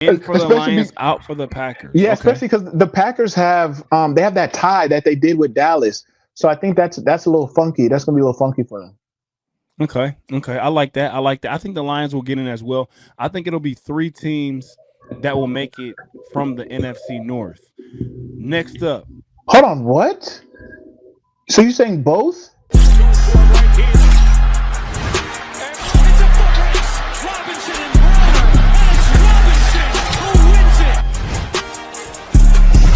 In for the especially Lions, out for the Packers. yeah, Okay. especially because the Packers have they have that tie that they did with Dallas. So I think that's a little funky. That's gonna be a little funky for them. Okay. Okay. I like that. I like that. I think the Lions will get in as well. I think it'll be three teams that will make it from the NFC North. Next up, Hold on, what? So you're saying both? Go for it right here. And it's a foot race. Robinson and Brown. And it's Robinson who wins it.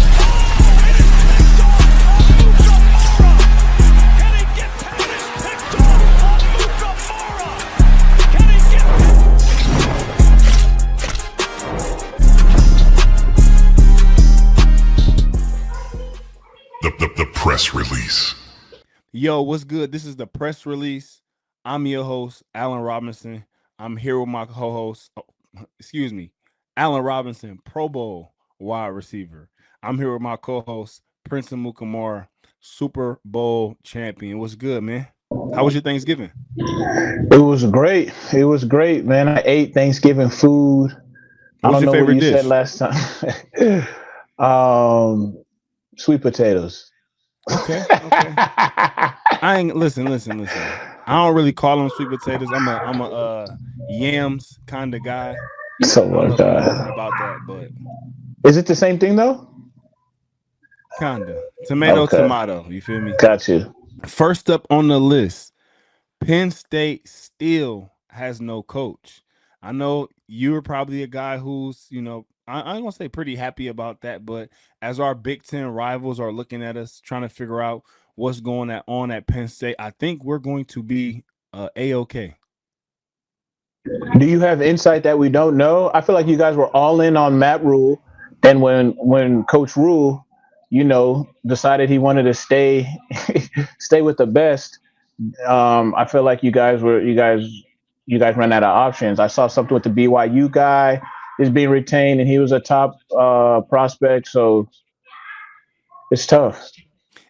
Oh, it is picked off Amukamara. Can he get past it? Is picked off Amukamara. Can he get The press release. yo, what's good? This is the press release. I'm your host, Alan Robinson. I'm here with my co-host, excuse me, Allen Robinson, Pro Bowl wide receiver. I'm here with my co-host, Prince Amukamara, Super Bowl champion. What's good, man? How was your Thanksgiving? It was great. It was great, man. I ate Thanksgiving food. I What was don't your know what favorite you said dish? last time. Sweet potatoes. Okay, okay. I ain't listen. I don't really call them sweet potatoes. I'm a yams kind of guy. So I don't my know if you know anything God. about that, but Is it the same thing though? kinda. Tomato, Okay. tomato. You feel me? Got you. First up on the list, Penn State still has no coach. I know you're probably a guy who's, I ain't gonna say pretty happy about that, but as our Big Ten rivals are looking at us, trying to figure out what's on at Penn State, I think we're going to be a-okay. Do you have insight that we don't know? I feel like you guys were all in on Matt Rule, and when Coach Rule, decided he wanted to stay stay with the best, I feel like you guys ran out of options. I saw something with the BYU guy is being retained, and he was a top prospect, so it's tough.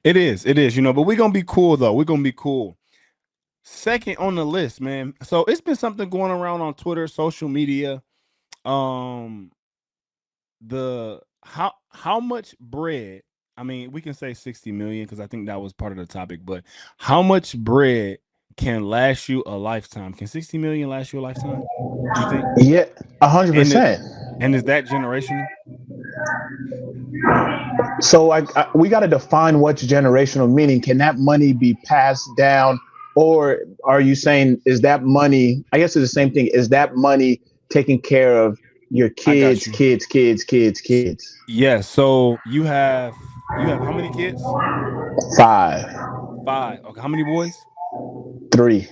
It is, but we're gonna be cool though. We're gonna be cool. Second on the list, man. So it's been something going around on Twitter, social media. Um, the how much bread? I mean, we can say 60 million because I think that was part of the topic, but how much bread can last you a lifetime? Can 60 million last you a lifetime? You think? Yeah, a hundred And it, percent. and is that generational? So we got to define what's generational. Meaning, can that money be passed down, or are you saying is that money? I guess it's the same thing. Is that money taking care of your I got kids, you. kids, kids, kids, kids? Yeah. So you have how many kids? Five, Five. Okay. How many boys? three.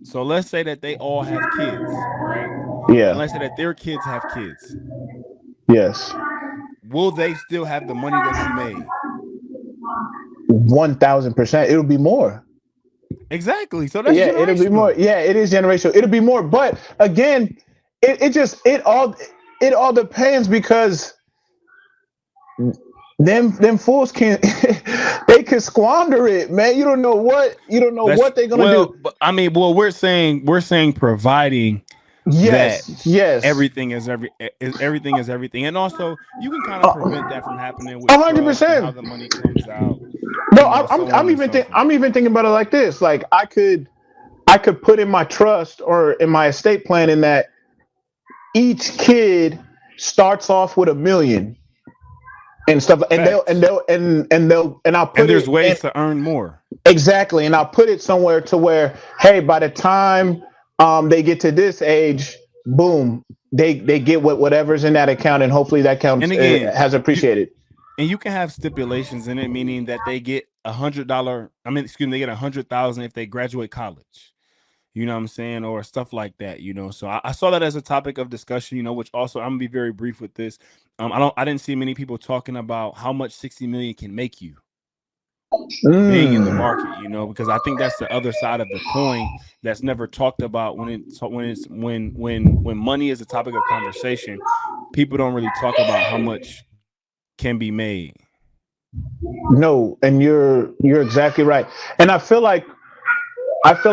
So let's say that they all have kids, right? And Yeah. let's say that their kids have kids. Yes. Will they still have the money that you made? 1,000%. It'll be more. Exactly. So that's Yeah, it'll be more. generational. Yeah, it is generational. It'll be more. But again, it all depends because them fools can they can squander it, man. You don't know what they're gonna do. But I mean, well, we're saying providing that Yes, yes, everything is everything, and also you can kind of a prevent that from happening with hundred trust and how percent. the money comes out, No, I'm, I'm so on I'm and even so think forth. I'm even thinking about it like this. Like I could put in my trust or in my estate plan in that each kid starts off with 1 million and stuff, and they'll and Facts. they'll and they'll and I'll And put there's it in ways to earn more. exactly, and I'll put it somewhere to where, hey, by the time they get to this age, boom, they get whatever's in that account, and hopefully that account And again, has you appreciated. and you can have stipulations in it, meaning that they get $100. I mean, excuse me, they get 100,000 if they graduate college. You know what I'm saying, or stuff like that. So I saw that as a topic of discussion. Which also I'm gonna be very brief with this. I didn't see many people talking about how much 60 million can make you being in the Mm. market. Because I think that's the other side of the coin that's never talked about when money is a topic of conversation. People don't really talk about how much can be made. No, and you're exactly right. And I feel like I feel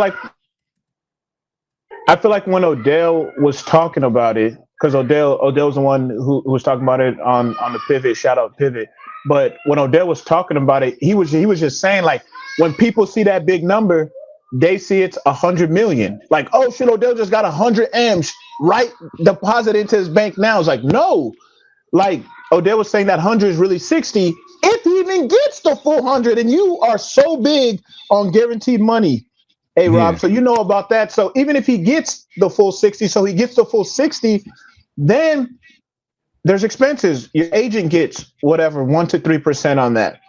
like when Odell was talking about it, because Odell's the one who was talking about it on the pivot. Shout out pivot. But when Odell was talking about it, he was just saying, like, when people see that big number, they see it's 100 million. Like, oh shit, Odell just got 100 M's right deposit into his bank now. It's like, no, like Odell was saying that 100 is really 60 if he even gets the full 100, and you are so big on guaranteed money. Hey Rob, Yeah. so you know about that. So even if he gets the full 60, so he gets the full 60, then there's expenses. Your agent gets whatever 1 to 3% on that,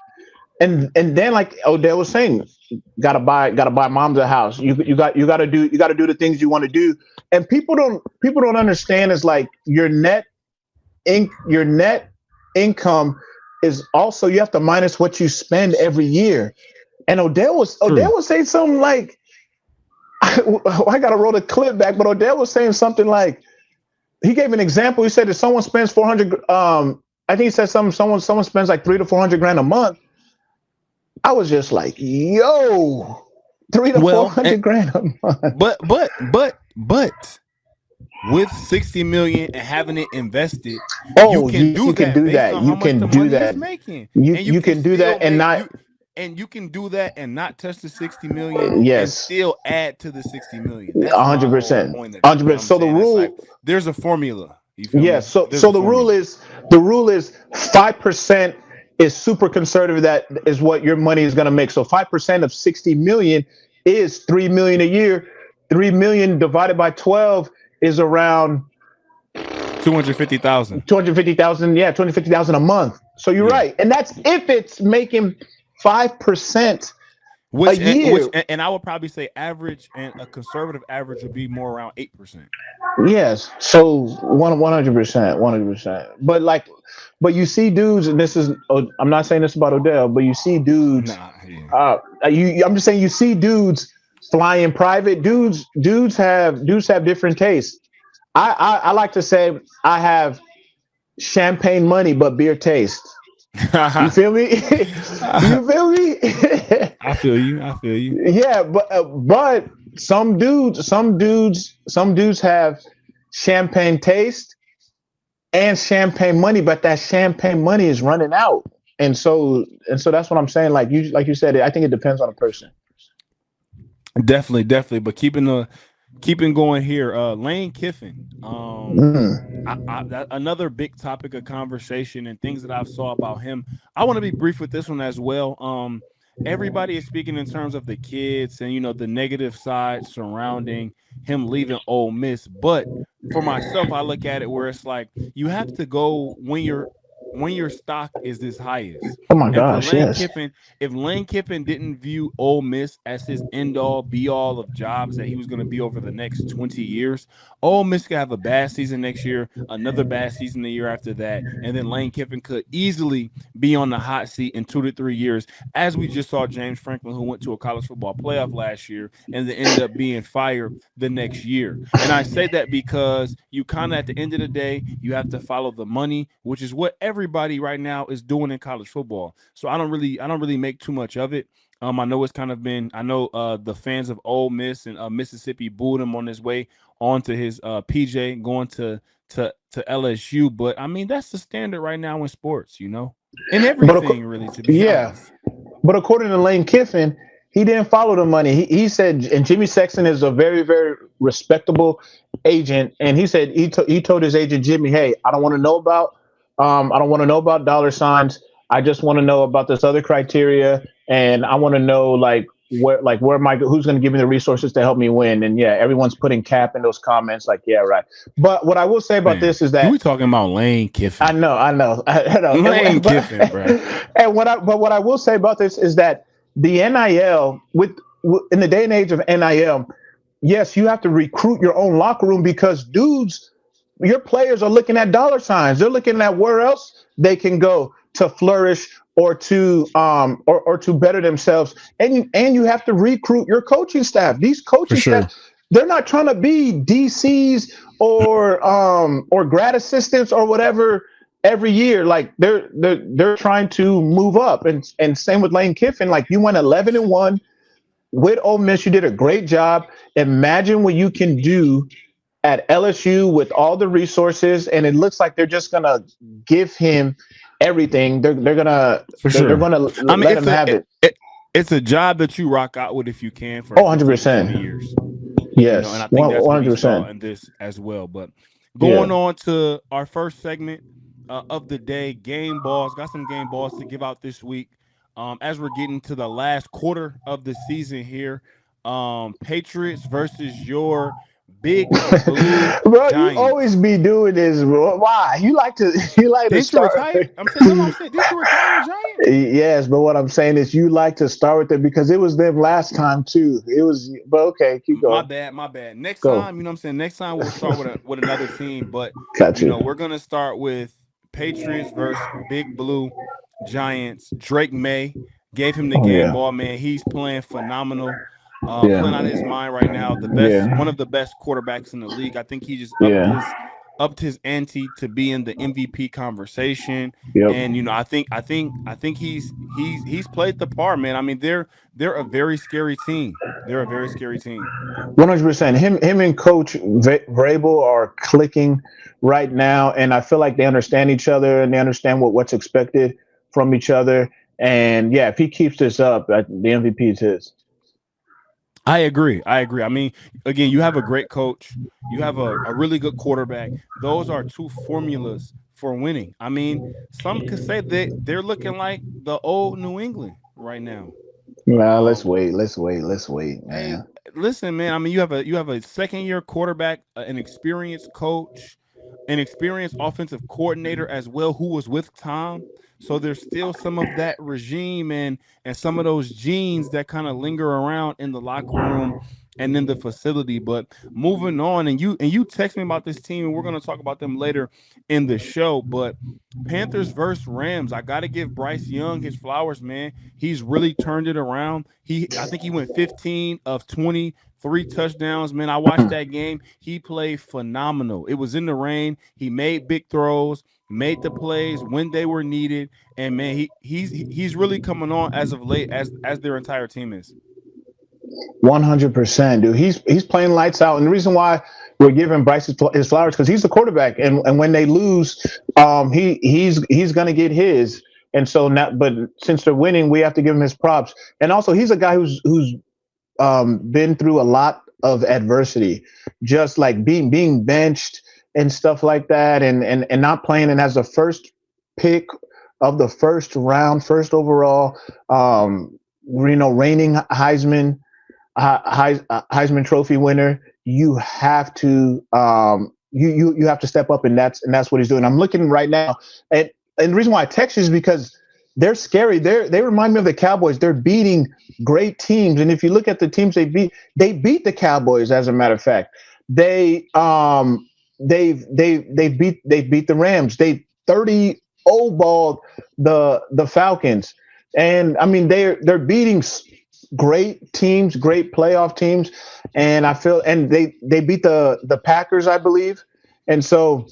and then like Odell was saying, gotta buy mom's a house. You gotta do the things you want to do, and people don't understand is like your net income is also, you have to minus what you spend every year. And Odell was saying something like, I gotta roll the clip back, but Odell was saying something like, he gave an example. He said if someone spends 400, I think he said someone spends like 300 to 400 grand a month. I was just like, yo, 300 to 400 grand a month. But with 60 million and having it invested, Oh, you can do that. You can do that. Making. You can do that and not. And you can do that and not touch the 60 million and Yes, still add to the 60 million. That's 100%. my whole point. 100%. So the rule, like, there's a formula. You feel me? yes. So There's so a the rule formula. is 5% is super conservative. That is what your money is going to make. So 5% of 60 million is 3 million a year. 3 million divided by 12 is around 250,000. 250,000. Yeah, 250,000 a month. So you're right, and that's if it's making 5% a year. And I would probably say average, and a conservative average would be more around 8%. Yes, so 100%. But you see dudes, and this is, I'm not saying this about Odell, but you see dudes. Nah, yeah. I'm just saying you see dudes flying private. Dudes have different tastes. I like to say I have champagne money but beer taste. You feel me? You feel me? I feel you. Yeah, but some dudes have champagne taste and champagne money, but that champagne money is running out, and so that's what I'm saying. Like you said, I think it depends on a person. Definitely. But keeping going here, Lane Kiffin. Another big topic of conversation and things that I've saw about him. I want to be brief with this one as well. Everybody is speaking in terms of the kids and the negative side surrounding him leaving Ole Miss. But for myself, I look at it where it's like you have to go when your stock is this highest. Oh my And gosh, for Lane yes. Kiffin, if Lane Kiffin didn't view Ole Miss as his end-all, be-all of jobs that he was going to be over the next 20 years, Ole Miss could have a bad season next year, another bad season the year after that, and then Lane Kiffin could easily be on the hot seat in 2 to 3 years, as we just saw James Franklin, who went to a college football playoff last year and then ended up being fired the next year. And I say that because you kind of, at the end of the day, you have to follow the money, which is what everybody right now is doing in college football. So I don't really make too much of it. I know it's kind of been, the fans of Ole Miss and Mississippi booed him on his way onto his PJ going to LSU, but I mean that's the standard right now in sports, and everything really, to be honest. But according to Lane Kiffin, he didn't follow the money. He said, and Jimmy Sexton is a very, very respectable agent, and he said he told his agent Jimmy, hey, I don't want to know about dollar signs. I just want to know about this other criteria, and I want to know who's going to give me the resources to help me win. And yeah, everyone's putting cap in those comments. Like, yeah, right. But what I will say about this is that we talking about Lane Kiffin. I know. Lane Kiffin, bro. And what I will say about this is that the NIL in the day and age of NIL, yes, you have to recruit your own locker room because dudes, your players are looking at dollar signs. They're looking at where else they can go to flourish or to better themselves. And you have to recruit your coaching staff. These coaching staff, they're not trying to be DCs or grad assistants or whatever every year. Like they're trying to move up. And same with Lane Kiffin. Like you went 11-1 with Ole Miss. You did a great job. Imagine what you can do at LSU with all the resources, and it looks like they're just gonna give him everything. They're gonna For they're sure. gonna I mean, let him have it. it's a job that you rock out with if you can for Oh, 15 to 20 100%. years. And Yes, I think that's what he saw 100%. in this as well. But Yeah. going on to our first segment of the day, game balls. Got some game balls to give out this week. As we're getting to the last quarter of the season here, Patriots versus your Big Blue Bro, you always Giants. be doing this, bro. Why? You like to Didn't you start. retire? I'm saying, no, I'm saying, didn't you retire a Giant? Yes, but what I'm saying is you like to start with it because it was them last time too. It was, but okay, keep My going. bad, my bad. Next Go. time, you know what I'm saying? Next time we'll start with another team, but Got you. we're gonna start with Patriots versus Big Blue Giants. Drake May gave him the Oh game yeah, ball, man. He's playing phenomenal. Playing out of his yeah, mind right now. One yeah, of the best quarterbacks in the league. I think he just yeah. upped his ante to be in the MVP conversation. Yep. And I think he's played the part, man. I mean, they're a very scary team. They're a very scary team. 100%. Him and Coach Vrabel are clicking right now, and I feel like they understand each other and they understand what's expected from each other. And yeah, if he keeps this up, the MVP is his. I agree. I agree. I mean, again, you have a great coach. You have a really good quarterback. Those are two formulas for winning. I mean, some could say that they're looking like the old New England right now. Nah, let's Um, wait. Let's wait, Hey, man. listen, man. I mean, you have a second year quarterback, an experienced coach, an experienced offensive coordinator as well, who was with Tom. So there's still some of that regime and some of those genes that kind of linger around in the locker room and in the facility. But moving on, and you text me about this team, and we're gonna talk about them later in the show. But Panthers versus Rams. I got to give Bryce Young his flowers, man. He's really turned it around. I think he went 15 of 23 touchdowns, man. I watched that game. He played phenomenal. It was in the rain. He made big throws, made the plays when they were needed, and man, he's really coming on as of late as their entire team is. 100%, dude. He's playing lights out, and the reason why we're giving Bryce his flowers because he's the quarterback, and when they lose, he's gonna get his. And so now, but since they're winning, we have to give him his props. And also, he's a guy who's been through a lot of adversity, just like being benched and stuff like that, and not playing. And as the first pick of the first round, first overall, reigning Heisman Trophy winner, you have to you have to step up, and that's what he's doing. I'm looking right now, and the reason why I text you is because they're scary. They remind me of the Cowboys. They're beating great teams, and if you look at the teams they beat the Cowboys. As a matter of fact, they beat the Rams. They 30-0 balled the Falcons, and I mean they're beating great teams, great playoff teams, and I feel and they beat the Packers, I believe, and so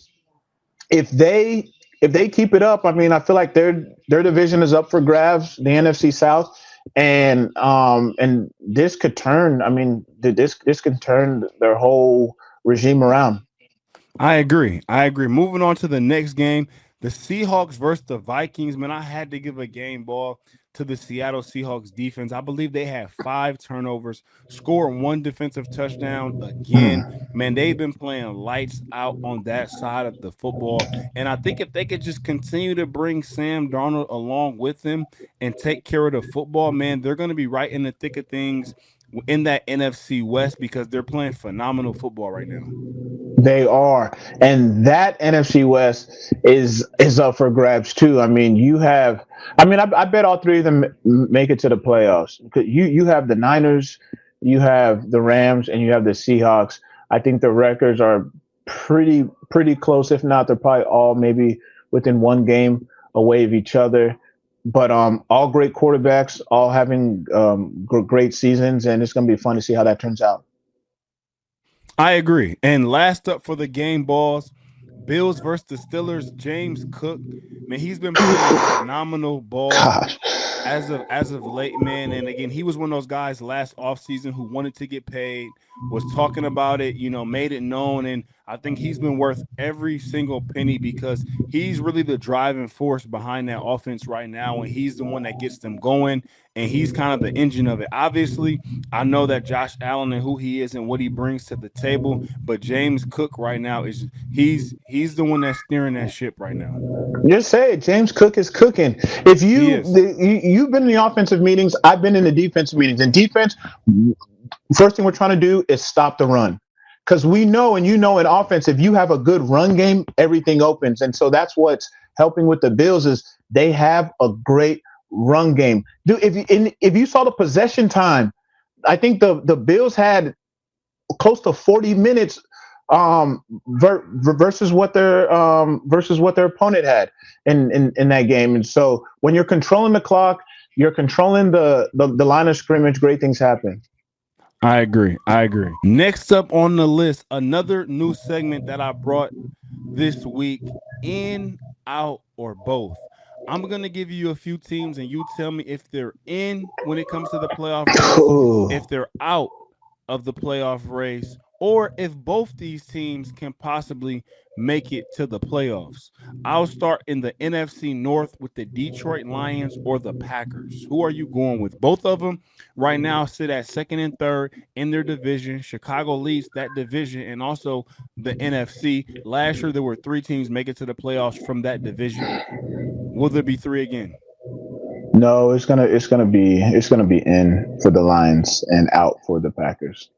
if they keep it up, I mean, I feel like their division is up for grabs, the NFC South, and this could turn. I mean, this could turn their whole regime around. I agree. I agree. Moving on to the next game, the Seahawks versus the Vikings. Man, I had to give a game ball to the Seattle Seahawks defense. I believe they had 5 turnovers, scored one defensive touchdown again. Man, they've been playing lights out on that side of the football. And I think if they could just continue to bring Sam Darnold along with them and take care of the football, man, they're going to be right in the thick of things in that NFC West because they're playing phenomenal football right now. They are, and that NFC West is up for grabs too. I mean, you have, I mean, I bet all three of them make it to the playoffs. You have the Niners, you have the Rams, and you have the Seahawks. I think the records are pretty close. If not, they're probably all maybe within one game away of each other. But all great quarterbacks, all having great seasons, and it's going to be fun to see how that turns out. I agree. And last up for the game balls, Bills versus the Steelers. James Cook, man, he's been playing phenomenal ball. Gosh, as of late, man, and again, he was one of those guys last offseason who wanted to get paid, was talking about it, made it known, and I think he's been worth every single penny because he's really the driving force behind that offense right now, and he's the one that gets them going, and he's kind of the engine of it. Obviously, I know that Josh Allen and who he is and what he brings to the table, but James Cook right now he's the one that's steering that ship right now. Just say it. James Cook is cooking. If He is. you've been in the offensive meetings, I've been in the defensive meetings. In defense, first thing we're trying to do is stop the run. Because we know, and in offense, if you have a good run game, everything opens. And so that's what's helping with the Bills is they have a great run game. Dude, if you saw the possession time, I think the Bills had close to 40 minutes versus what their opponent had in that game. And so when you're controlling the clock, you're controlling the line of scrimmage, great things happen. I agree. Next up on the list, another new segment that I brought this week, in, out, or both. I'm going to give you a few teams and you tell me if they're in when it comes to the playoff race, if they're out of the playoff race, or if both these teams can possibly make it to the playoffs. I'll start in the NFC North with the Detroit Lions or the Packers. Who are you going with? Both of them right now sit at second and third in their division. Chicago leads that division and also the NFC. Last year, there were 3 teams make it to the playoffs from that division. Will there be 3 again? No, it's gonna be in for the Lions and out for the Packers.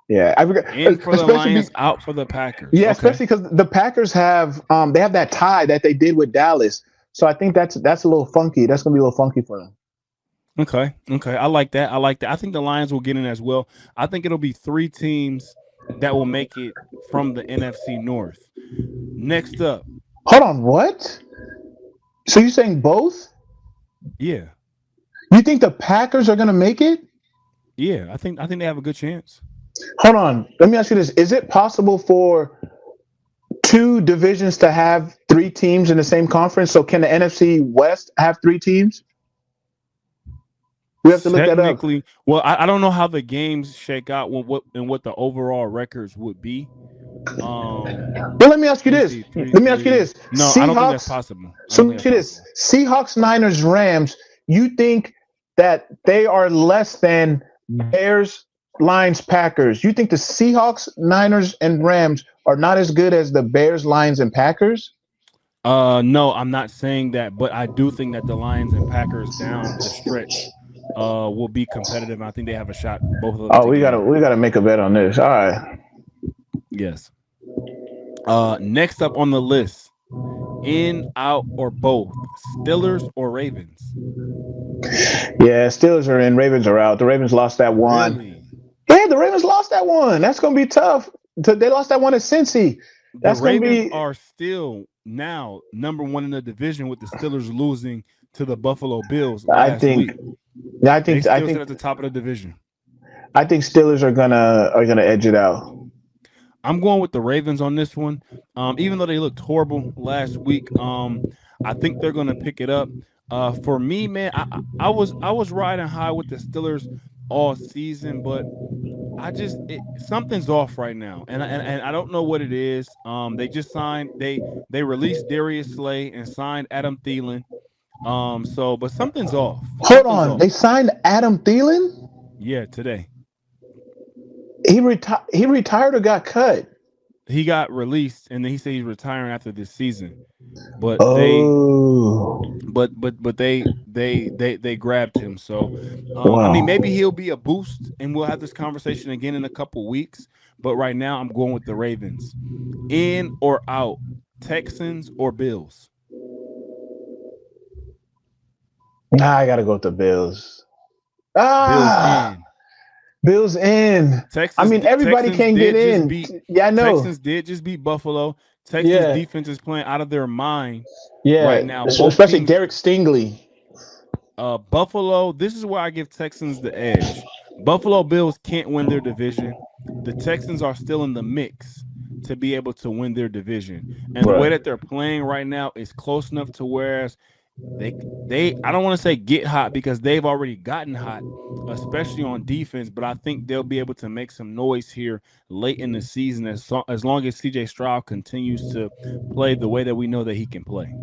Yeah, I forgot. In for the Lions, out for the Packers. Yeah, okay. Especially because the Packers have that tie that they did with Dallas. So I think that's a little funky. That's gonna be a little funky for them. Okay. I like that. I think the Lions will get in as well. I think it'll be 3 teams that will make it from the NFC North. Next up. Hold on, what? So you're saying both? Yeah. You think the Packers are gonna make it? Yeah, I think they have a good chance. Hold on. Let me ask you this. Is it possible for 2 divisions to have 3 teams in the same conference? So can the NFC West have 3 teams? We have to look that up. Technically, well, I don't know how the games shake out what the overall records would be. Well, let me ask you this. No, I don't think that's possible. So let me ask you this. Seahawks, Niners, Rams, you think that they are less than Bears, Lions, Packers? You think the Seahawks, Niners, and Rams are not as good as the Bears, Lions, and Packers? No, I'm not saying that, but I do think that the Lions and Packers down the stretch will be competitive. I think they have a shot. Both of them. Oh, we gotta make a bet on this. All right. Yes. Next up on the list, in, out, or both, Steelers or Ravens? Yeah, Steelers are in, Ravens are out. The Ravens lost that one. Really? Yeah, the Ravens lost that one. That's gonna be tough. They lost that one at Cincy. The Ravens are still now number 1 in the division with the Steelers losing to the Buffalo Bills last week. I think sit at the top of the division. I think Steelers are gonna edge it out. I'm going with the Ravens on this one. Even though they looked horrible last week, I think they're gonna pick it up. For me, man, I was riding high with the Steelers all season, but something's off right now, and I don't know what it is. They just signed. They released Darius Slay and signed Adam Thielen. But something's off. Hold on, they signed Adam Thielen? Yeah, today. He retired or got cut? He got released, and then he said he's retiring after this season. But they grabbed him. So I mean, maybe he'll be a boost, and we'll have this conversation again in a couple weeks. But right now, I'm going with the Ravens. In or out, Texans or Bills? Nah, I gotta go with the Bills. Bills in. Texas, I mean, everybody can get in. Yeah, I know. Texans did just beat Buffalo. Texas defense is playing out of their mind right now. Especially Derek Stingley. Buffalo, this is where I give Texans the edge. Buffalo Bills can't win their division. The Texans are still in the mix to be able to win their division. And the way that they're playing right now is close enough to whereas they I don't want to say get hot because they've already gotten hot, especially on defense. But I think they'll be able to make some noise here late in the season as long as CJ Stroud continues to play the way that we know that he can play.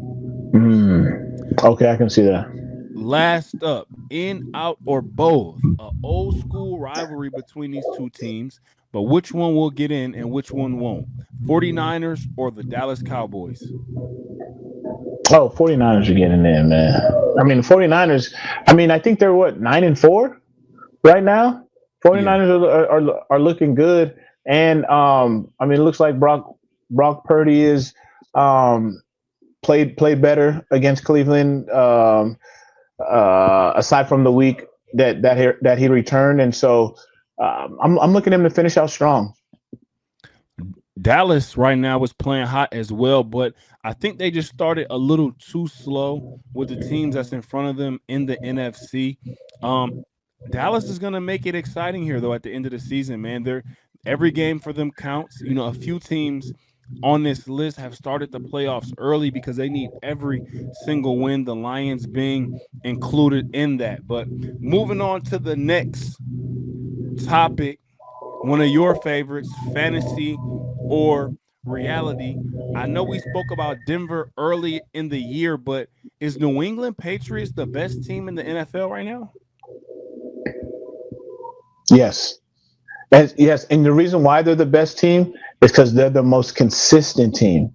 Okay, I can see that. Last up, in, out, or both, a old school rivalry between these two teams, but which one will get in and which one won't? 49ers or the Dallas Cowboys? Oh, 49ers are getting in, man. I mean, the 49ers, I mean, I think they're what, 9-4 right now? Yeah. 49ers are looking good. And I mean, it looks like Brock Purdy is um, played better against Cleveland, aside from the week that he returned. And so I'm looking at him to finish out strong. Dallas right now is playing hot as well, but I think they just started a little too slow with the teams that's in front of them in the NFC. Um, Dallas is going to make it exciting here, though. At the end of the season, man, every game for them counts. You know, a few teams on this list have started the playoffs early because they need every single win. The Lions being included in that. But moving on to the next topic, one of your favorites, fantasy or reality. I know we spoke about Denver early in the year, but is New England Patriots the best team in the NFL right now? Yes. Yes, and the reason why they're the best team is because they're the most consistent team.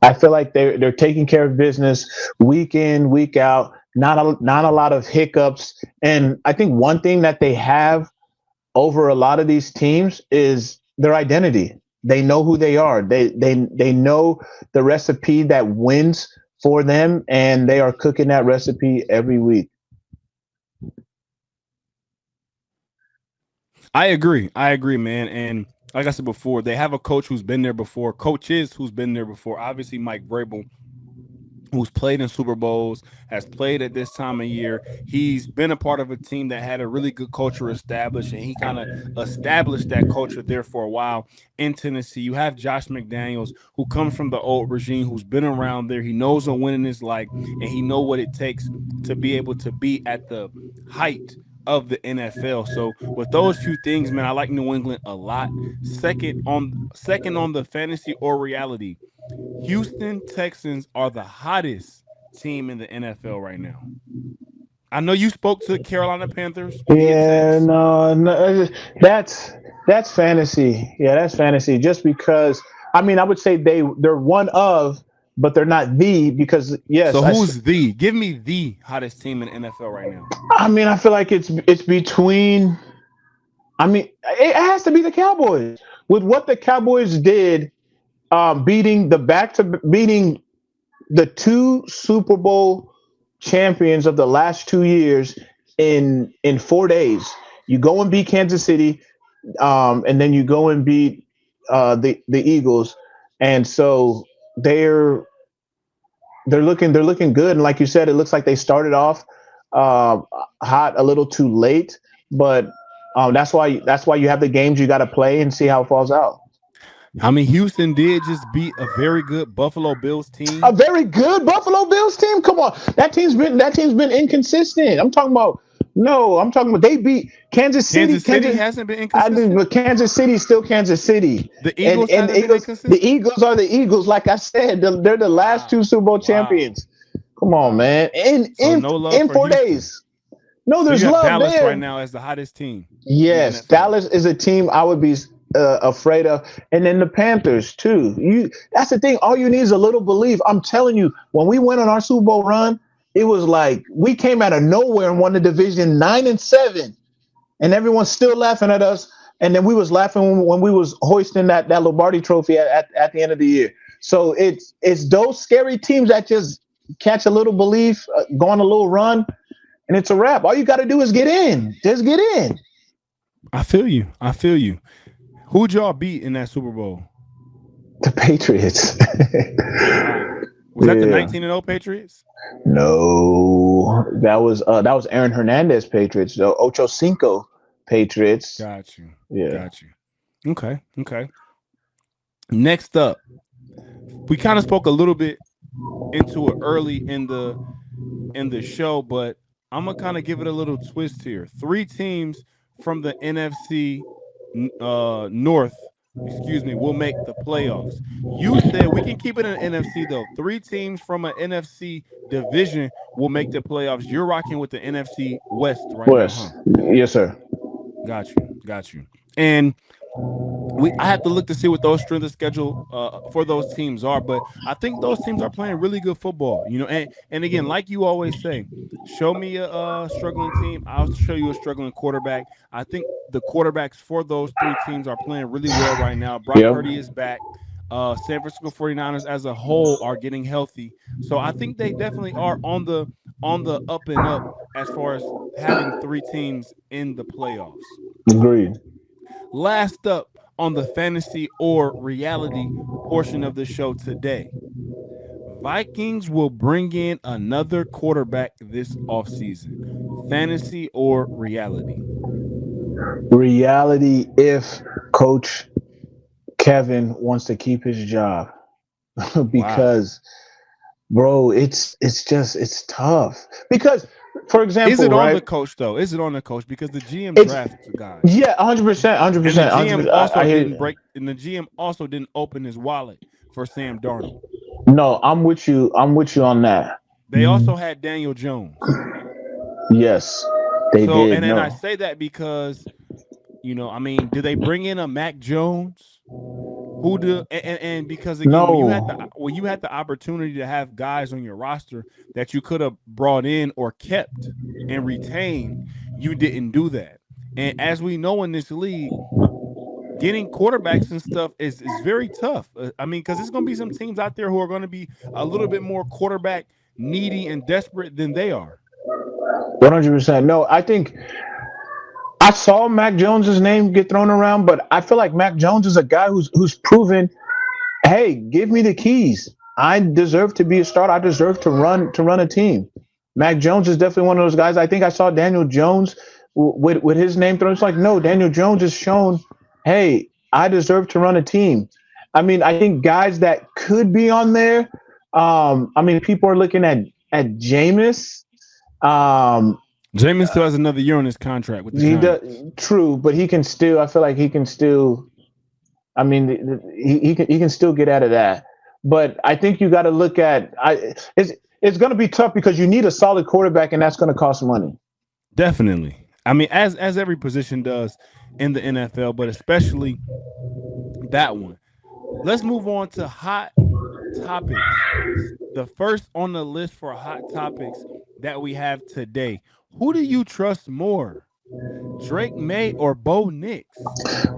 I feel like they're taking care of business week in, week out. Not a lot of hiccups. And I think one thing that they have over a lot of these teams is their identity. They know who they are. They know the recipe that wins for them, and they are cooking that recipe every week. I agree, man. And like I said before, they have a coach who's been there before, coaches who's been there before. Obviously, Mike Vrabel, who's played in Super Bowls, has played at this time of year. He's been a part of a team that had a really good culture established, and he kind of established that culture there for a while in Tennessee. You have Josh McDaniels, who comes from the old regime, who's been around there. He knows what winning is like, and he knows what it takes to be able to be at the height of the NFL. So with those few things, man, I like New England a lot. Second on the fantasy or reality, Houston Texans are the hottest team in the NFL right now. I know you spoke to Carolina Panthers via Yeah, text. no, that's that's fantasy. Yeah, that's fantasy. Just because, I mean, I would say they're one of, but they're not the, because yes, So give me the hottest team in the NFL right now? I mean, I feel like it's between. I mean, it has to be the Cowboys with what the Cowboys did, beating the two Super Bowl champions of the last 2 years in 4 days. You go and beat Kansas City, and then you go and beat the Eagles, and so they're they're looking good. And like you said, it looks like they started off uh, hot a little too late, but that's why you have the games you got to play and see how it falls out. I mean, Houston did just beat a very good Buffalo Bills A team. very good Buffalo Bills team. Come on, that team's been inconsistent. I'm talking about they beat Kansas City. Kansas City Kansas, hasn't been I mean, inconsistent. but Kansas City is still Kansas City, The and Eagles and the haven't been Eagles, the inconsistent. Eagles are the Eagles. Like I said, they're the last two Wow. Super Bowl Wow. champions. Come on, Wow. man. In So in no love in for four Houston. days. No, So you there's have love Dallas right there. now as the hottest team in the Yes, NFL. Dallas is a team I would be afraid of, and then the Panthers too. That's the thing. All you need is a little belief. I'm telling you, when we went on our Super Bowl run, it was like we came out of nowhere and won the division 9-7, and everyone's still laughing at us. And then we was laughing when we was hoisting that Lombardi Trophy at the end of the year. So it's those scary teams that just catch a little belief, go on a little run, and it's a wrap. All you got to do is get in. Just get in. I feel you. I feel you. Who'd y'all beat in that Super Bowl? The Patriots. Wow. Was that the Yeah. 19-0 Patriots? No, that was Aaron Hernandez Patriots. The Ocho Cinco Patriots. Got you. Yeah. Got you. Okay. Okay. Next up, we kind of spoke a little bit into it early in the in the show, but I'm gonna kind of give it a little twist here. Three teams from the NFC North, excuse me, will make the playoffs. You said we can keep it in NFC though. Three teams from an NFC division will make the playoffs. You're rocking with the NFC West right now, huh? West. Yes, sir. Got you, got you. And I have to look to see what those strength of schedule for those teams are, but I think those teams are playing really good football. And again, like you always say, show me a struggling team, I'll show you a struggling quarterback. I think the quarterbacks for those three teams are playing really well right now. Brock Yep. Purdy is back. San Francisco 49ers as a whole are getting healthy. So I think they definitely are on the up and up as far as having three teams in the playoffs. Agreed. Last up on the fantasy or reality portion of the show today, Vikings will bring in another quarterback this offseason. Fantasy or reality? Reality if Coach Kevin wants to keep his job. Wow. Because bro, it's tough. Because for Is example, it on the right? coach though? Is it on the coach? Because the GM It's drafts the guys. yeah, 100%, And the 100%, GM 100%. also I hear didn't break and the GM also didn't open his wallet for Sam Darnold. no, I'm with you. I'm with you on that. They also had Daniel Jones. Yes, they So did. and I No. say that because I mean, do they bring in a Mac Jones? Who do and because again, No. when you had the opportunity to have guys on your roster that you could have brought in or kept and retained, you didn't do that. And as we know in this league, getting quarterbacks and stuff is very tough. I mean, because there's going to be some teams out there who are going to be a little bit more quarterback needy and desperate than they are. 100%. No, I think I saw Mac Jones's name get thrown around, but I feel like Mac Jones is a guy who's proven, hey, give me the keys. I deserve to be a starter. I deserve to run a team. Mac Jones is definitely one of those guys. I think I saw Daniel Jones with his name thrown. It's like no, Daniel Jones has shown, hey, I deserve to run a team. I mean, I think guys that could be on there. I mean, people are looking at Jameis. Um, Jameis still has another year on his contract with the he does Giants. true, but he can still. I feel like he can still. I mean, he can still get out of that. But I think you got to look at. It's going to be tough because you need a solid quarterback, and that's going to cost money. Definitely. I mean, as every position does in the NFL, but especially that one. Let's move on to hot topics. The first on the list for hot topics that we have today. Who do you trust more, Drake May or Bo Nix?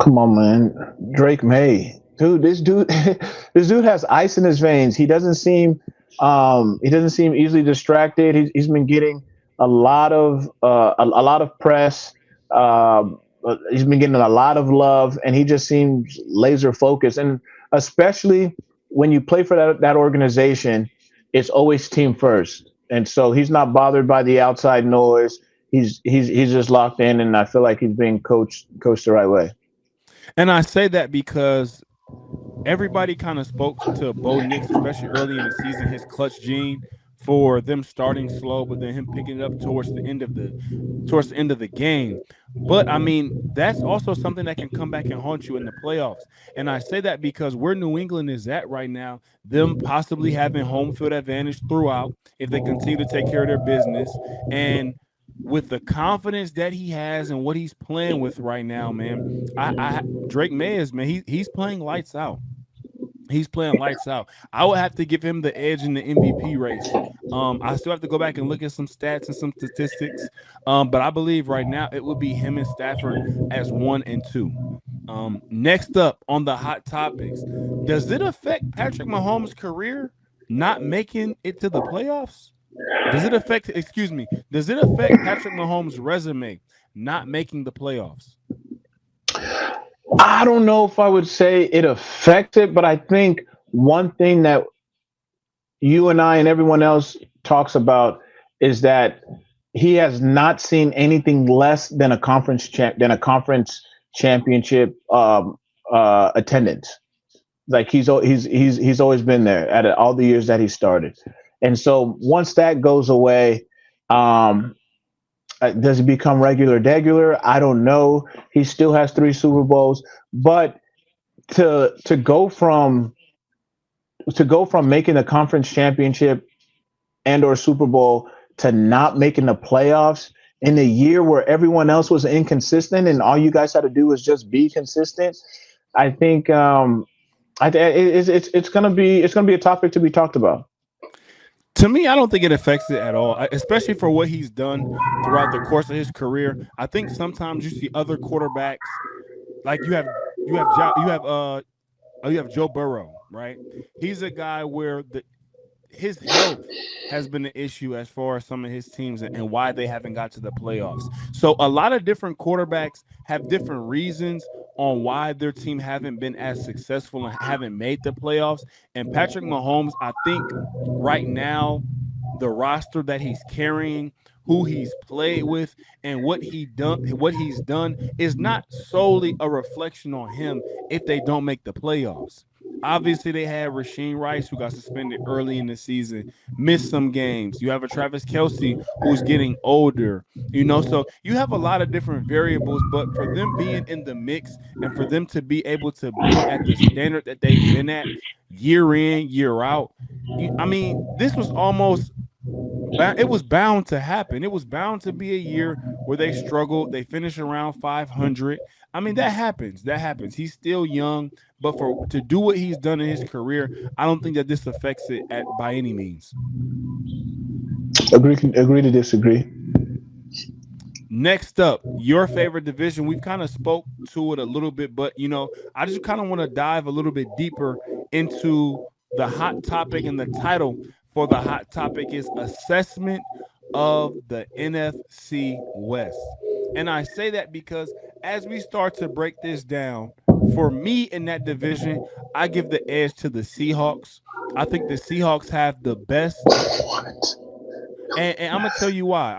Come on, man, Drake May, dude. This dude has ice in his veins. He doesn't seem easily distracted. He's been getting a lot of press. He's been getting a lot of love, and he just seems laser focused. And especially when you play for that organization, it's always team first. And so he's not bothered by the outside noise. He's just locked in, and I feel like he's being coached the right way. And I say that because everybody kind of spoke to Bo Nix, especially early in the season, his clutch gene for them starting slow, but then him picking it up towards the end of the game. But I mean, that's also something that can come back and haunt you in the playoffs. And I say that because where New England is at right now, them possibly having home field advantage throughout if they continue to take care of their business. And with the confidence that he has and what he's playing with right now, man, I Drake May is man, he's playing lights out. He's playing lights out. I would have to give him the edge in the MVP race. I still have to go back and look at some stats and some statistics. But I believe right now it would be him and Stafford as 1 and 2. Next up on the hot topics, does it affect Patrick Mahomes' career not making it to the playoffs? Does it affect Patrick Mahomes' resume not making the playoffs? I don't know if I would say it affects it, but I think one thing that you and I and everyone else talks about is that he has not seen anything less than a conference championship attendance. Like he's always been there at all the years that he started, And so once that goes away, um, does he become regular? I don't know. He still has 3 Super Bowls, but to go from making the conference championship and or Super Bowl to not making the playoffs in a year where everyone else was inconsistent and all you guys had to do was just be consistent. I think it's gonna be a topic to be talked about. To me, I don't think it affects it at all, especially for what he's done throughout the course of his career. I think sometimes you see other quarterbacks, like you have Joe Burrow, right? He's a guy where his health has been an issue as far as some of his teams and why they haven't got to the playoffs. So a lot of different quarterbacks have different reasons on why their team haven't been as successful and haven't made the playoffs. And Patrick Mahomes, I think right now, the roster that he's carrying, who he's played with, and what he's done is not solely a reflection on him if they don't make the playoffs. Obviously, they had Rasheed Rice, who got suspended early in the season, missed some games. You have a Travis Kelce who's getting older, so you have a lot of different variables. But for them being in the mix and for them to be able to be at the standard that they've been at year in, year out, I mean, this was almost it was bound to happen. It was bound to be a year where they struggled. They finished around 500. I mean, that happens. That happens. He's still young, but to do what he's done in his career, I don't think that this affects it by any means. Agree to disagree. Next up, your favorite division. We've kind of spoke to it a little bit, but I just kind of want to dive a little bit deeper into the hot topic, and the title for the hot topic is assessment of the NFC West. And I say that because as we start to break this down, for me in that division, I give the edge to the Seahawks. I think the Seahawks have the best. What? And I'm going to tell you why.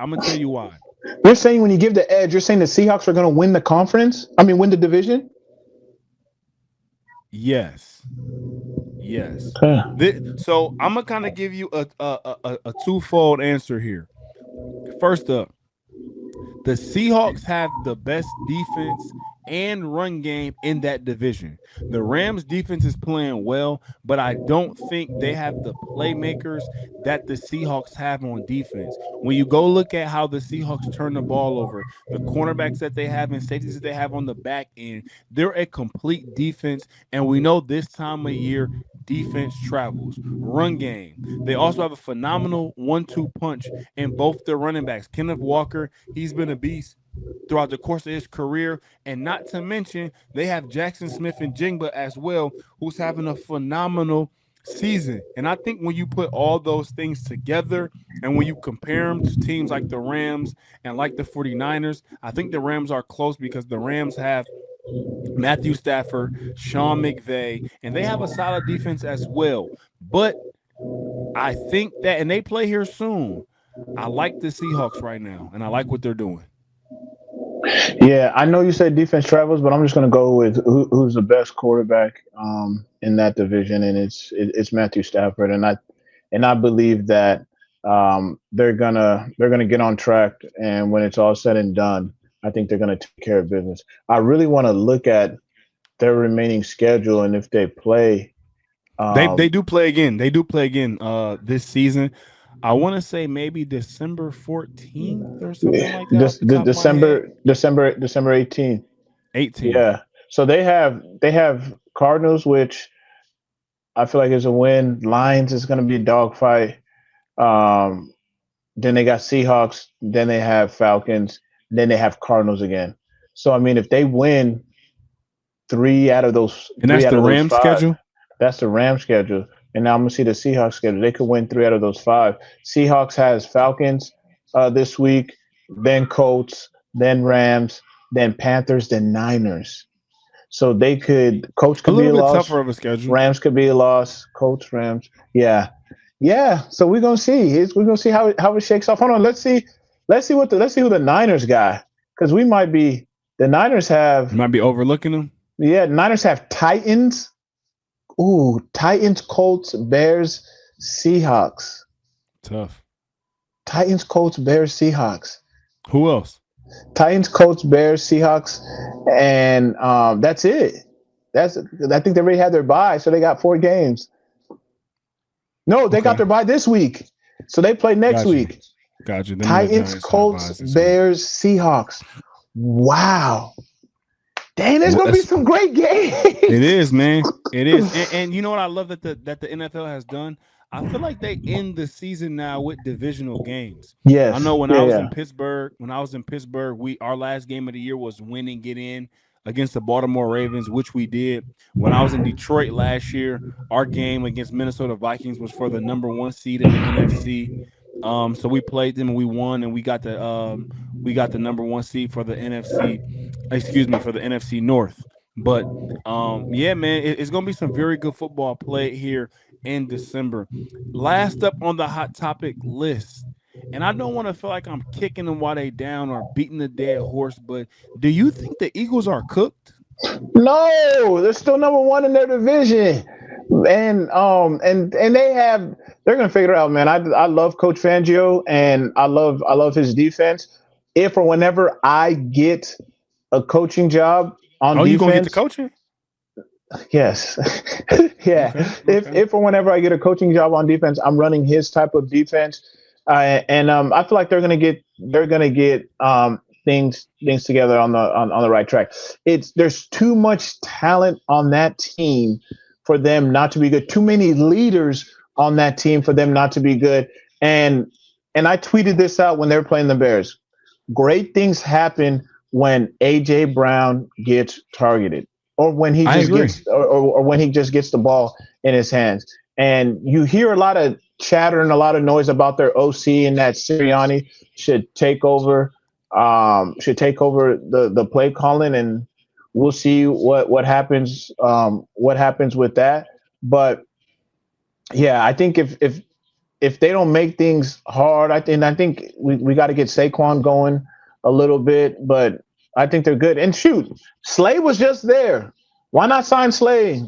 You're saying when you give the edge, you're saying the Seahawks are going to win the conference? I mean, win the division? Yes. So I'm going to kind of give you a twofold answer here. First up, the Seahawks have the best defense and run game in that division. The Rams defense is playing well, but I don't think they have the playmakers that the Seahawks have on defense. When you go look at how the Seahawks turn the ball over, the cornerbacks that they have and safeties that they have on the back end, they're a complete defense, and we know this time of year defense travels. Run game. They also have a phenomenal 1-2 punch in both their running backs. Kenneth Walker, he's been a beast throughout the course of his career, and not to mention they have Jackson Smith and Jigba as well, who's having a phenomenal season. And I think when you put all those things together and when you compare them to teams like the Rams and like the 49ers, I think the Rams are close because the Rams have Matthew Stafford, Sean McVay, and they have a solid defense as well. But I think that, and they play here soon, I like the Seahawks right now, and I like what they're doing. Yeah, I know you said defense travels, but I'm just going to go with who's the best quarterback in that division, and it's Matthew Stafford, and I believe that they're gonna get on track, and when it's all said and done, I think they're gonna take care of business. I really want to look at their remaining schedule and if they play. They do play again. They do play again this season. I want to say maybe December 14th or something like that. Off the top of my head. December 18th. 18th. Yeah. So they have Cardinals, which I feel like is a win. Lions is going to be a dogfight. Then they got Seahawks. Then they have Falcons. Then they have Cardinals again. So I mean, if they win 3 out of those, and that's the Rams schedule. That's the Rams schedule. And now I'm going to see the Seahawks schedule. They could win 3 out of those 5. Seahawks has Falcons this week, then Colts, then Rams, then Panthers, then Niners. So they could – Colts could be a loss. Tougher of a schedule. Rams could be a loss. Colts, Rams. Yeah. So we're going to see. We're going to see how it shakes off. Hold on. Let's see who the Niners got, because we might be – the Niners have – You might be overlooking them. Yeah, Niners have Titans. Ooh, Titans, Colts, Bears, Seahawks. Tough. Titans, Colts, Bears, Seahawks. Who else? Titans, Colts, Bears, Seahawks, and that's it. That's I think they already had their bye, so they got 4 games. No, they got Okay. their bye this week, so they play next Got you. week. Got you. Them and the Titans, Giants have Colts, buys this week. Bears, Seahawks. Wow. Dang, there's Well, gonna be some great games. It is, man. It is. And you know what I love that the NFL has done? I feel like they end the season now with divisional games. I Yes. know when I was Yeah. in Pittsburgh, our last game of the year was win and get in against the Baltimore Ravens, which we did. When I was in Detroit last year, our game against Minnesota Vikings was for the number 1 seed in the NFC. So we played them and we won, and we got the number 1 seed for the NFC, for the NFC North. But yeah, man, it's gonna be some very good football played here in December. Last up on the hot topic list, and I don't want to feel like I'm kicking them while they down or beating the dead horse, but do you think the Eagles are cooked? No, they're still number 1 in their division, and they're gonna figure it out, man. I love Coach Fangio, and I love his defense. If or whenever I get a coaching job on Oh, you gonna get the defense, coaching? yes, yeah. Okay, okay. If or whenever I get a coaching job on defense, I'm running his type of defense, and I feel like they're gonna get things together on the right track. There's too much talent on that team for them not to be good. Too many leaders on that team for them not to be good. And I tweeted this out when they were playing the Bears. Great things happen when AJ Brown gets targeted, or when he I just agree. gets, or when he just gets the ball in his hands. And you hear a lot of chatter and a lot of noise about their OC, and that Sirianni should take over the play calling, and we'll see what happens with that. But yeah, I think if they don't make things hard, I think we got to get Saquon going a little bit, but I think they're good. And shoot, Slay was just there. Why not sign Slay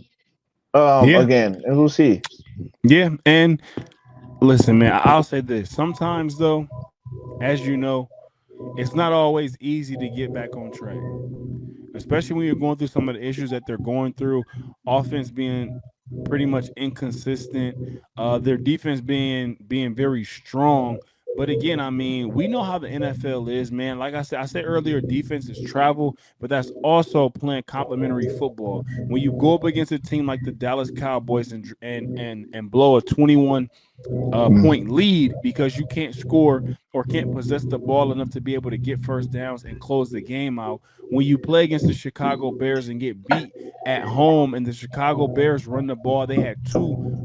Yeah, again? And we'll see. yeah. And listen, man, I'll say this. Sometimes though, as you know, it's not always easy to get back on track, especially when you're going through some of the issues that they're going through. Offense being pretty much inconsistent, their defense being very strong. But again, I mean, we know how the NFL is, man. Like I said earlier, defense is travel, but that's also playing complementary football. When you go up against a team like the Dallas Cowboys and blow a 21 point lead because you can't score or can't possess the ball enough to be able to get first downs and close the game out. When you play against the Chicago Bears and get beat at home, and the Chicago Bears run the ball, they had 2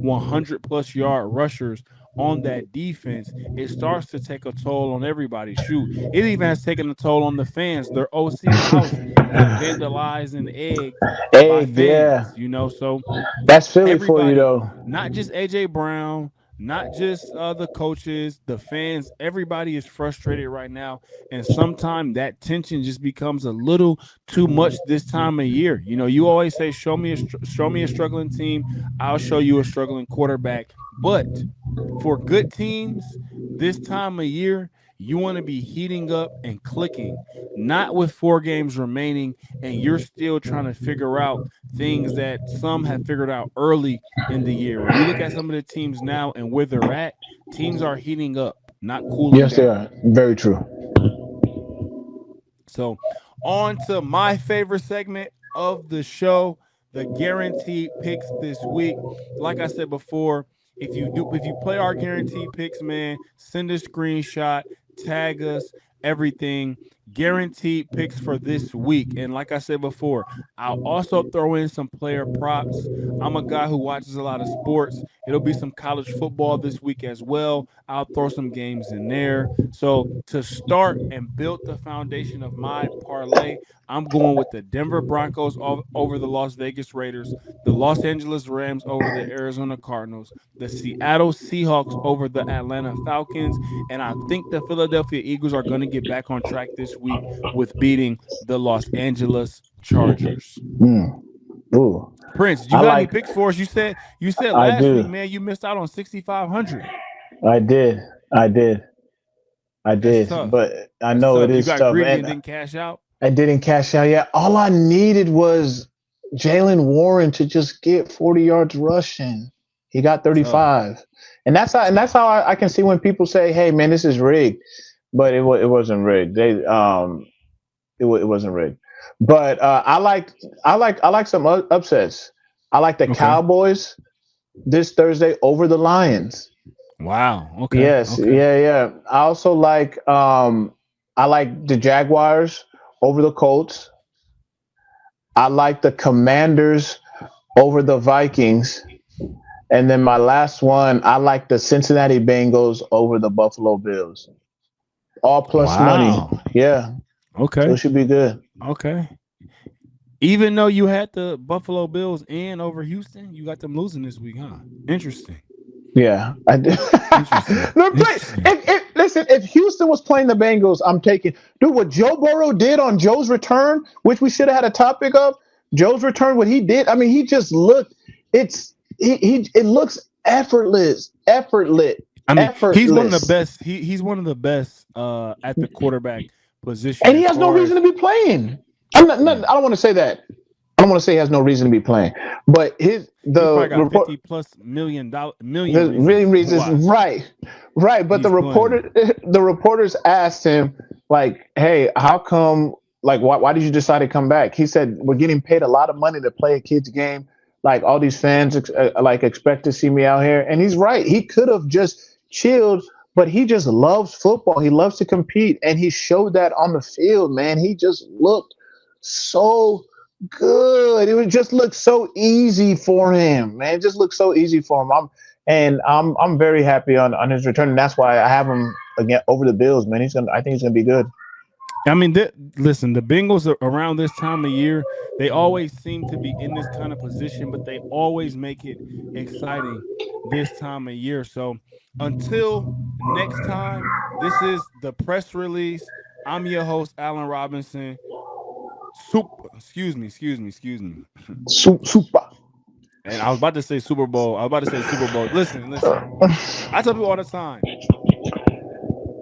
100+ yard rushers on that defense. It starts to take a toll on everybody. Shoot, it even has taken a toll on the fans. Their OC's house got vandalized and egged by Egg, yeah, fans, so that's Philly for you everybody, though. not just AJ Brown, not just the coaches, the fans, everybody is frustrated right now. And sometimes that tension just becomes a little too much this time of year. You always say, show me a struggling team, I'll show you a struggling quarterback. But for good teams this time of year, you want to be heating up and clicking, not with 4 games remaining and you're still trying to figure out things that some have figured out early in the year. When you look at some of the teams now and where they're at, teams are heating up, not cooling Yes, they down. are. Very true. So, on to my favorite segment of the show, the guaranteed picks this week. Like I said before, if you play our guaranteed picks, man, send a screenshot, tag us, everything. Guaranteed picks for this week. And like I said before, I'll also throw in some player props. I'm a guy who watches a lot of sports. It'll be some college football this week as well. I'll throw some games in there. So to start and build the foundation of my parlay, I'm going with the Denver Broncos over the Las Vegas Raiders, the Los Angeles Rams over the Arizona Cardinals, the Seattle Seahawks over the Atlanta Falcons, and I think the Philadelphia Eagles are going to get back on track this week with beating the Los Angeles Chargers. Mm. Ooh, Prince, you I got any like. picks for us? You said I last week, do. man, you missed out on 6,500. I did. I did. I That's did. tough. But I That's know it tough. You is got tough. greedy and And didn't cash out. I didn't cash out yet. All I needed was Jalen Warren to just get 40 yards rushing. He got Tough. 35. And that's how Tough. I can see when people say, "Hey man, this is rigged." But it wasn't rigged. It wasn't rigged. But I like some upsets. I like the Okay. Cowboys this Thursday over the Lions. Wow. Okay. Yes, Okay. yeah, yeah. I like the Jaguars over the Colts. I like the Commanders over the Vikings. And then my last one, I like the Cincinnati Bengals over the Buffalo Bills. All plus money. Wow. Yeah. So it Okay. should be good. Okay. Even though you had the Buffalo Bills and over Houston, you got them losing this week, huh? Interesting. Yeah, I did. Interesting. Interesting. Listen, if Houston was playing the Bengals, I'm taking. Dude, what Joe Burrow did on Joe's return, which we should have had a topic of, Joe's return, what he did. I mean, he just looked. It looks I mean, he's one of the effortless, best. He's one of the best at the quarterback position and he as has no far reason as to be playing. I yeah. don't want to say that. I don't want to say he has no reason to be playing, but his He the probably got report. 50 plus million There's really reasons reasons, why right, right. But the he's playing. reporter, the reporters asked him, like, "Hey, how come? Like, why did you decide to come back?" He said, "We're getting paid a lot of money to play a kid's game. Like, all these fans like expect to see me out here." And he's right. He could have just chilled, but he just loves football. He loves to compete, and he showed that on the field. Man, he just looked so good. It would just look so easy for him, man. It just looked so easy for him. I'm very happy on his return, and that's why I have him again over the Bills, man. I think he's gonna be good. I mean, listen, the Bengals are around this time of year, they always seem to be in this kind of position, but they always make it exciting this time of year. So until next time, this is the press release. I'm your host, Alan Robinson. Excuse me. Super. And I was about to say Super Bowl. I was about to say Super Bowl. Listen. I tell people all the time,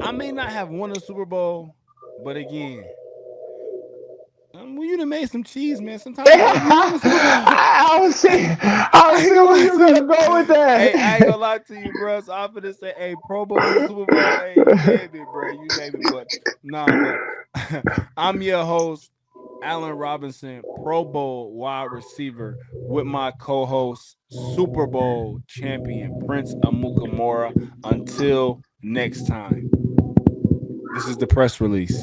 I may not have won a Super Bowl, but again, well, you done made some cheese, man. Sometimes you maybe win the Super Bowl. I was I ain't seeing gonna where lie you were to you. gonna go with Hey, I ain't that. gonna lie to you, bro. So I'm gonna say, hey, Pro Bowl and Super Bowl. Hey, you name it, bro. You name it. But nah, but I'm your host, Allen Robinson, Pro Bowl wide receiver, with my co-host, Super Bowl champion Prince Amukamara. Until next time, this is the press release.